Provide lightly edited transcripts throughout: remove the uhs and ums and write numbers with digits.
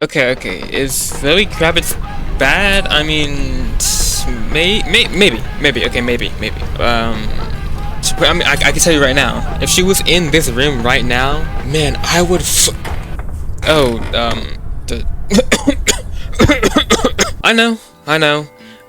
Okay. Is Zoe Kravitz bad? I mean, maybe. Okay, maybe. I mean, I can tell you right now, if she was in this room right now, man, I would. Oh, the. I know.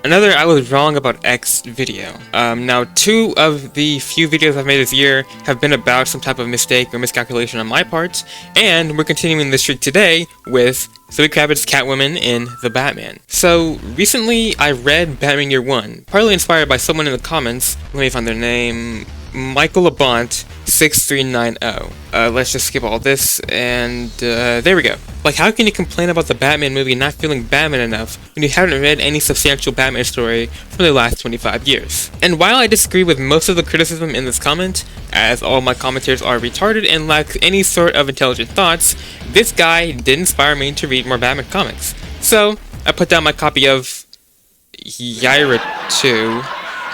Another I was wrong about X video. Now two of the few videos I've made this year have been about some type of mistake or miscalculation on my part, and we're continuing this streak today with Zoe Kravitz's Catwoman in The Batman. So, recently I read Batman Year One, partly inspired by someone in the comments. Let me find their name. Michael Labont 6390. Let's just skip all this, and there we go. Like, how can you complain about the Batman movie not feeling Batman enough when you haven't read any substantial Batman story for the last 25 years? And while I disagree with most of the criticism in this comment, as all my commenters are retarded and lack any sort of intelligent thoughts, this guy did inspire me to read more Batman comics. So, I put down my copy of Yaira 2,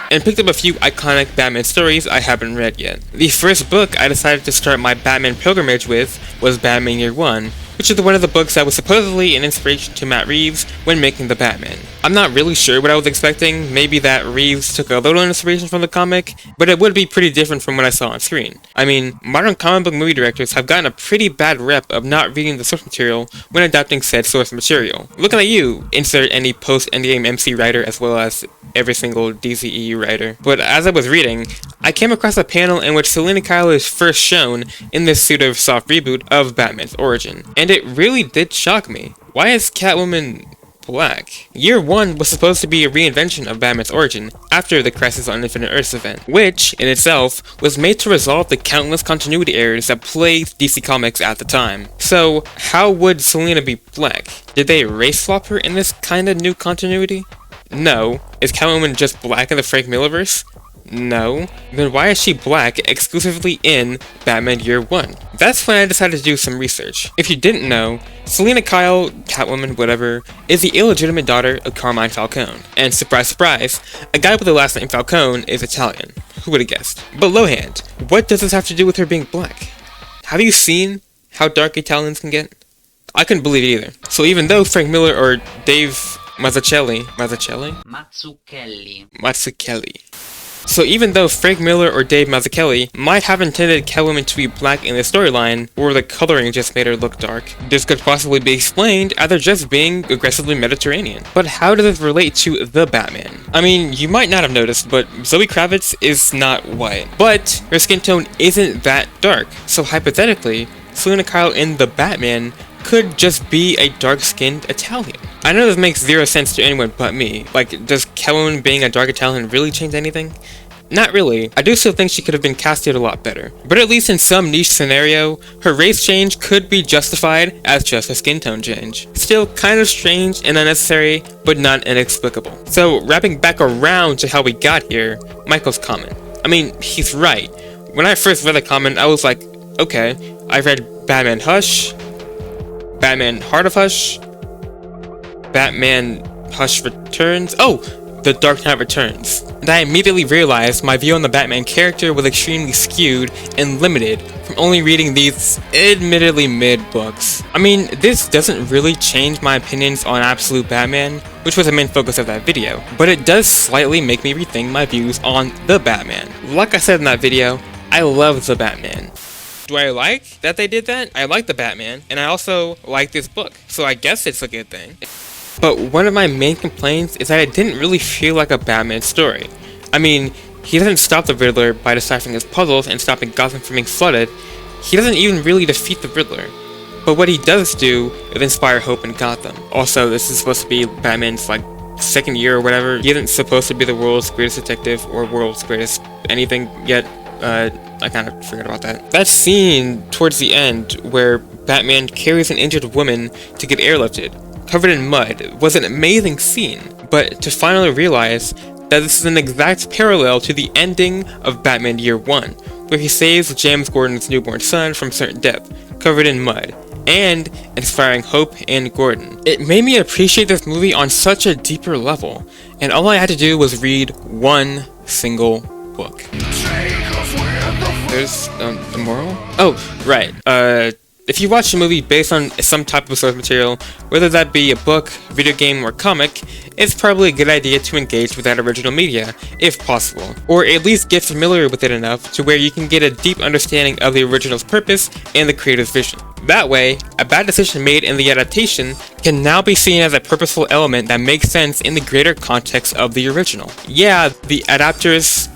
and picked up a few iconic Batman stories I haven't read yet. The first book I decided to start my Batman pilgrimage with was Batman Year One, which is one of the books that was supposedly an inspiration to Matt Reeves when making the Batman. I'm not really sure what I was expecting, maybe that Reeves took a little inspiration from the comic, but it would be pretty different from what I saw on screen. I mean, modern comic book movie directors have gotten a pretty bad rep of not reading the source material when adapting said source material. Looking at you, insert any post-Endgame MC writer as well as every single DCEU writer. But as I was reading, I came across a panel in which Selina Kyle is first shown in this sort of soft reboot of Batman's origin, and it really did shock me. Why is Catwoman black? Year One was supposed to be a reinvention of Batman's origin after the Crisis on Infinite Earths event, which, in itself, was made to resolve the countless continuity errors that plagued DC Comics at the time. So, how would Selina be black? Did they race swap her in this kinda new continuity? No. Is Catwoman just black in the Frank Millerverse? No. Then why is she black exclusively in Batman Year One? That's when I decided to do some research. If you didn't know, Selina Kyle, Catwoman, whatever, is the illegitimate daughter of Carmine Falcone. And surprise surprise, a guy with the last name Falcone is Italian. Who would have guessed? But Lowhand, what does this have to do with her being black? Have you seen how dark Italians can get? I couldn't believe it either. So even though Frank Miller or Dave Mazzucchelli. So even though Frank Miller or Dave Mazzucchelli might have intended Catwoman to be black in the storyline, or the coloring just made her look dark, this could possibly be explained as her just being aggressively Mediterranean. But how does this relate to the Batman? I mean, you might not have noticed, but Zoe Kravitz is not white. But her skin tone isn't that dark, so hypothetically, Selina Kyle in the Batman could just be a dark-skinned Italian. I know this makes zero sense to anyone but me. Like, does Catwoman being a dark Italian really change anything? Not really. I do still think she could have been casted a lot better. But at least in some niche scenario, her race change could be justified as just a skin tone change. Still kind of strange and unnecessary, but not inexplicable. So, wrapping back around to how we got here, Michael's comment. I mean, he's right. When I first read the comment, I was like, okay, I read Batman Hush, Batman Heart of Hush, Batman Hush Returns, oh, The Dark Knight Returns. And I immediately realized my view on the Batman character was extremely skewed and limited from only reading these admittedly mid books. I mean, this doesn't really change my opinions on Absolute Batman, which was the main focus of that video, but it does slightly make me rethink my views on the Batman. Like I said in that video, I love the Batman. Do I like that they did that? I like the Batman, and I also like this book, so I guess it's a good thing. But one of my main complaints is that it didn't really feel like a Batman story. I mean, he doesn't stop the Riddler by deciphering his puzzles and stopping Gotham from being flooded. He doesn't even really defeat the Riddler. But what he does do is inspire hope in Gotham. Also, this is supposed to be Batman's, like, second year or whatever. He isn't supposed to be the world's greatest detective or world's greatest anything yet. I kind of forgot about that. That scene towards the end where Batman carries an injured woman to get airlifted, covered in mud, was an amazing scene. But to finally realize that this is an exact parallel to the ending of Batman Year One, where he saves James Gordon's newborn son from certain death, covered in mud, and inspiring hope in Gordon. It made me appreciate this movie on such a deeper level, and all I had to do was read one single book. There's the moral? Oh, right. If you watch a movie based on some type of source material, whether that be a book, video game, or comic, it's probably a good idea to engage with that original media, if possible, or at least get familiar with it enough to where you can get a deep understanding of the original's purpose and the creator's vision. That way, a bad decision made in the adaptation can now be seen as a purposeful element that makes sense in the greater context of the original. Yeah, the adapters,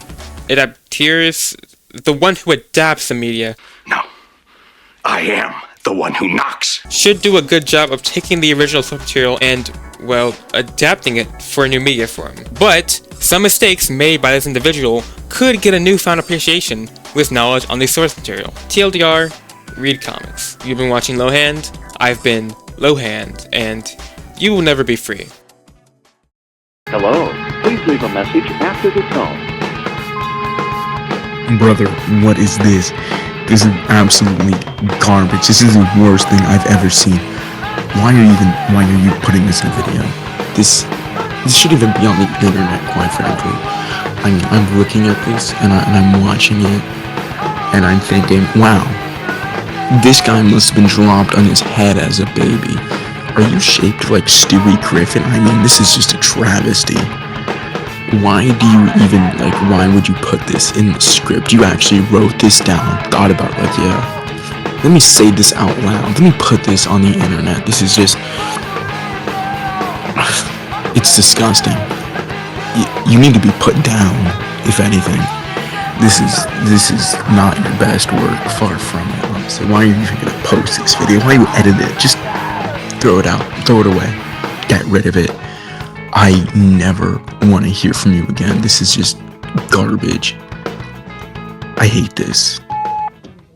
the one who adapts the media, No, I am the one who knocks. should do a good job of taking the original source material and, well, adapting it for a new media form. But some mistakes made by this individual could get a newfound appreciation with knowledge on the source material. TLDR, read comics. You've been watching Lowhand, I've been Lowhand, and you will never be free. Hello. Please leave a message after the tone. Brother, what is this? This is absolutely garbage. This is the worst thing I've ever seen. Why are you putting this in a video? This shouldn't even be on the internet, quite frankly. I mean, I'm looking at this and I'm watching it and I'm thinking, wow, this guy must have been dropped on his head as a baby. Are you shaped like Stewie Griffin? I mean, this is just a travesty. Why would you put this in the script? You actually wrote this down, thought about, like, yeah, let me say this out loud, let me put this on the internet. This is just, it's disgusting. You need to be put down, if anything. This is not your best work, far from it, honestly. Why are you even gonna post this video? Why you edit it? Just throw it out, throw it away, get rid of it. I never want to hear from you again. This is just garbage. I hate this.